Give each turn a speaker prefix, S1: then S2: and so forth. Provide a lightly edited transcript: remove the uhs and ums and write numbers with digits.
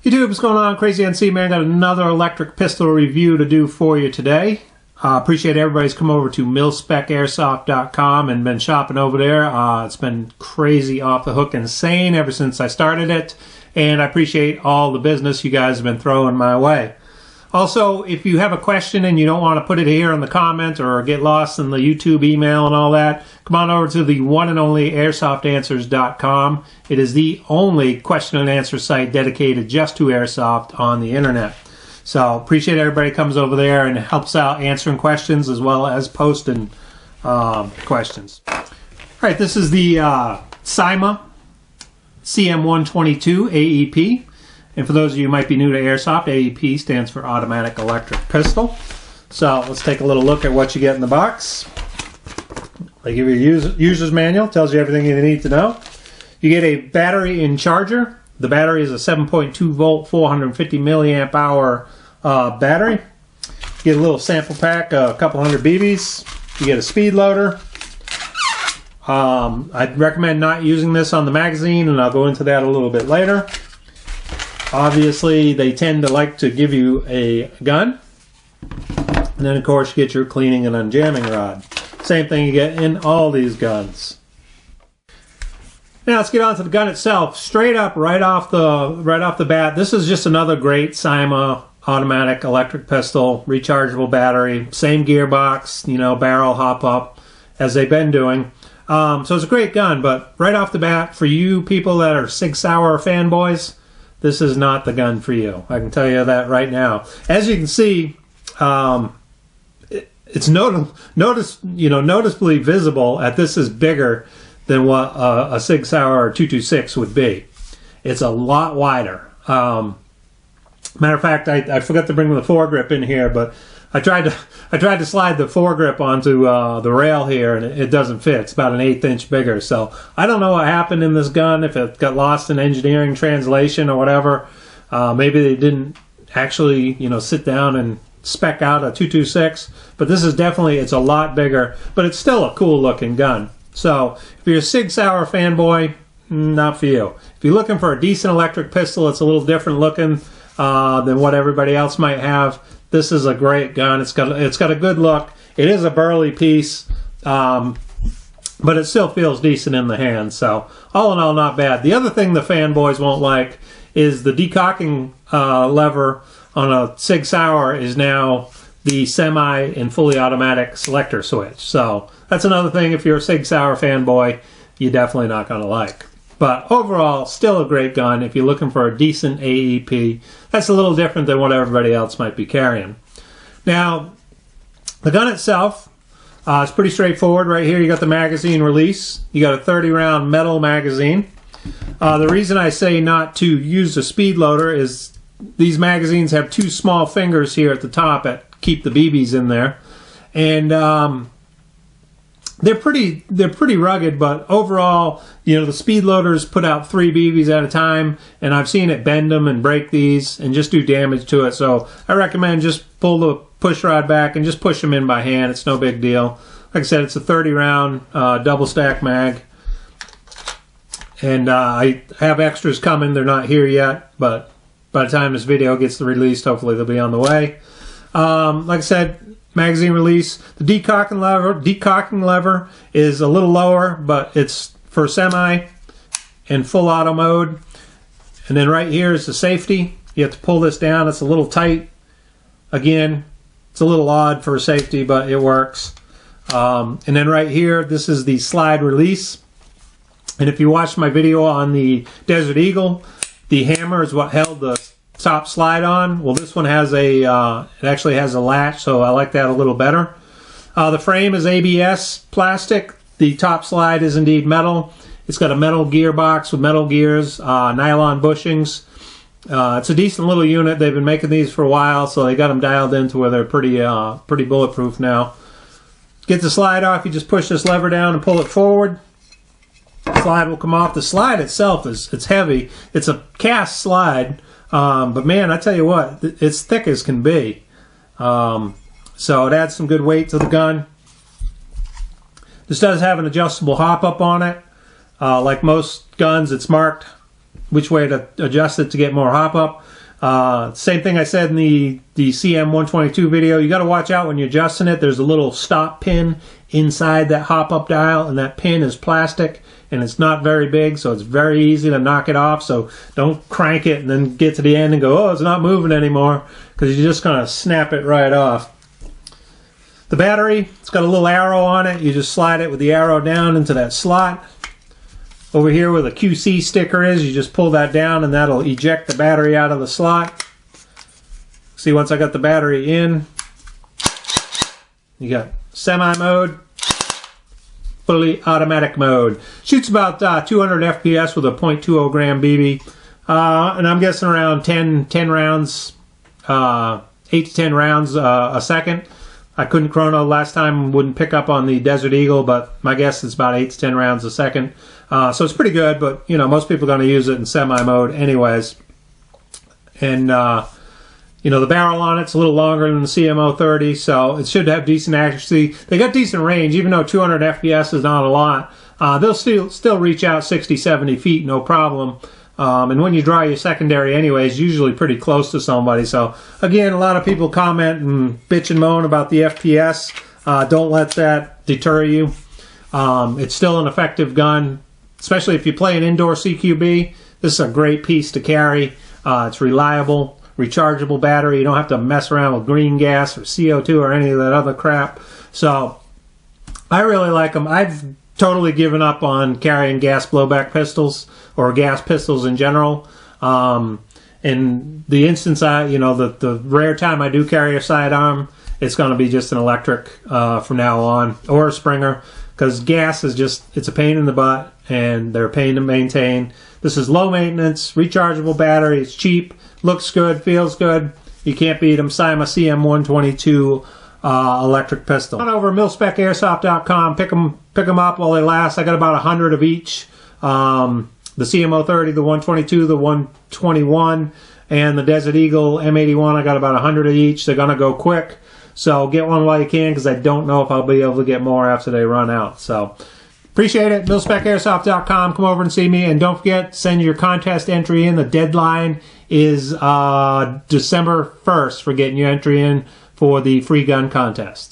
S1: YouTube, what's going on? Crazy NC Man, got another electric pistol review to do for you today. Appreciate everybody's come over to milspecairsoft.com and been shopping over there. It's been crazy, off the hook, insane ever since I started it, and I appreciate all the business you guys have been throwing my way. Also, if you have a question and you don't want to put it here in the comment or get lost in the YouTube email and all that, come on over to the one and only airsoftanswers.com. It is the only question and answer site dedicated just to airsoft on the internet. So appreciate everybody comes over there and helps out answering questions as well as posting questions. All right, this is the CYMA CM122 AEP. And for those of you who might be new to Airsoft, AEP stands for Automatic Electric Pistol. So let's take a little look at what you get in the box. They give you a user's manual, tells you everything you need to know. You get a battery and charger. The battery is a 7.2 volt, 450 milliamp hour battery. You get a little sample pack, a couple hundred BBs. You get a speed loader. I'd recommend not using this on the magazine, and I'll go into that a little bit later. Obviously, they tend to like to give you a gun. And then, of course, you get your cleaning and unjamming rod. Same thing you get in all these guns. Now, let's get on to the gun itself. Straight up, right off the bat, this is just another great CYMA automatic electric pistol, rechargeable battery, same gearbox, you know, barrel hop up, as they've been doing. So it's a great gun, but right off the bat, for you people that are Sig Sauer fanboys, this is not the gun for you. I can tell you that right now. As you can see, it's noticeably visible that this is bigger than what a Sig Sauer 226 would be. It's a lot wider. Matter of fact, I forgot to bring the foregrip in here, but I tried to slide the foregrip onto the rail here, and it doesn't fit. It's about an 1/8 inch bigger. So I don't know what happened in this gun, if it got lost in engineering translation or whatever. Maybe they didn't actually, sit down and spec out a 226. But this is definitely, it's a lot bigger, but it's still a cool looking gun. So if you're a Sig Sauer fanboy, not for you. If you're looking for a decent electric pistol, it's a little different looking than what everybody else might have. This is a great gun. It's got a good look. It is a burly piece, but it still feels decent in the hand. So all in all, not bad. The other thing the fanboys won't like is the decocking lever on a Sig Sauer is now the semi and fully automatic selector switch. So that's another thing, if you're a Sig Sauer fanboy, you're definitely not going to like. But overall, still a great gun if you're looking for a decent AEP. That's a little different than what everybody else might be carrying. Now, the gun itself is pretty straightforward. Right here, you got the magazine release. You got a 30-round metal magazine. The reason I say not to use the speed loader is these magazines have two small fingers here at the top that keep the BBs in there. And they're pretty rugged, but overall, the speed loaders put out 3 BBs at a time, and I've seen it bend them and break these and just do damage to it. So I recommend just pull the push rod back and just push them in by hand. It's no big deal. Like I said, it's a 30-round double stack mag, and I have extras coming. They're not here yet, but by the time this video gets released, hopefully they'll be on the way. Like I said, magazine release. The decocking lever is a little lower, but it's for semi and full auto mode. And then right here is the safety. You have to pull this down. It's a little tight. Again, it's a little odd for safety, but it works. And then right here, this is the slide release. And if you watched my video on the Desert Eagle, the hammer is what held the top slide on. Well, this one has it actually has a latch, so I like that a little better. The frame is ABS plastic. The top slide is indeed metal. It's got a metal gearbox with metal gears, nylon bushings. It's a decent little unit. They've been making these for a while, so they got them dialed in to where they're pretty bulletproof now. Get the slide off. You just push this lever down and pull it forward. The slide will come off. The slide itself it's heavy. It's a cast slide. But man, I tell you what, it's thick as can be. So it adds some good weight to the gun. This does have an adjustable hop-up on it. Like most guns, it's marked which way to adjust it to get more hop up. Same thing I said in the CM122 video. You got to watch out when you're adjusting it. There's a little stop pin inside that hop up dial, and that pin is plastic and it's not very big, so it's very easy to knock it off. So don't crank it and then get to the end and go, oh, it's not moving anymore, because you're just going to snap it right off. The battery, it's got a little arrow on it. You just slide it with the arrow down into that slot. Over here where the QC sticker is, you just pull that down and that'll eject the battery out of the slot. See, once I got the battery in, you got semi mode, fully automatic mode. Shoots about 200 FPS with a .20 gram BB. And I'm guessing around 10 rounds, 8 to 10 rounds a second. I couldn't chrono last time, wouldn't pick up on the Desert Eagle, but my guess is about 8 to 10 rounds a second. So it's pretty good, but you know, most people are going to use it in semi mode anyways. And you know, the barrel on it's a little longer than the CM030, so it should have decent accuracy. They got decent range, even though 200 FPS is not a lot. They'll still reach out 60, 70 feet, no problem. And when you draw your secondary anyways, usually pretty close to somebody. So again, a lot of people comment and bitch and moan about the FPS. Don't let that deter you. It's still an effective gun, especially if you play an indoor CQB. This is a great piece to carry. It's reliable, rechargeable battery. You don't have to mess around with green gas or CO2 or any of that other crap. So I really like them. I've totally given up on carrying gas blowback pistols or gas pistols in general. In the instance the rare time I do carry a sidearm, it's going to be just an electric from now on, or a Springer, because gas is just, it's a pain in the butt and they're a pain to maintain. This is low maintenance, rechargeable battery, it's cheap, looks good, feels good. You can't beat them. CYMA CM122 electric pistol. On over milspec-airsoft.com, pick them up while they last. I got about 100 of each. The CM030, the 122, the 121, and the Desert Eagle M81, I got about 100 of each. They're going to go quick, so get one while you can, because I don't know if I'll be able to get more after they run out. So appreciate it. milspec-airsoft.com. Come over and see me, and don't forget, send your contest entry in. The deadline is December 1st for getting your entry in for the free gun contest.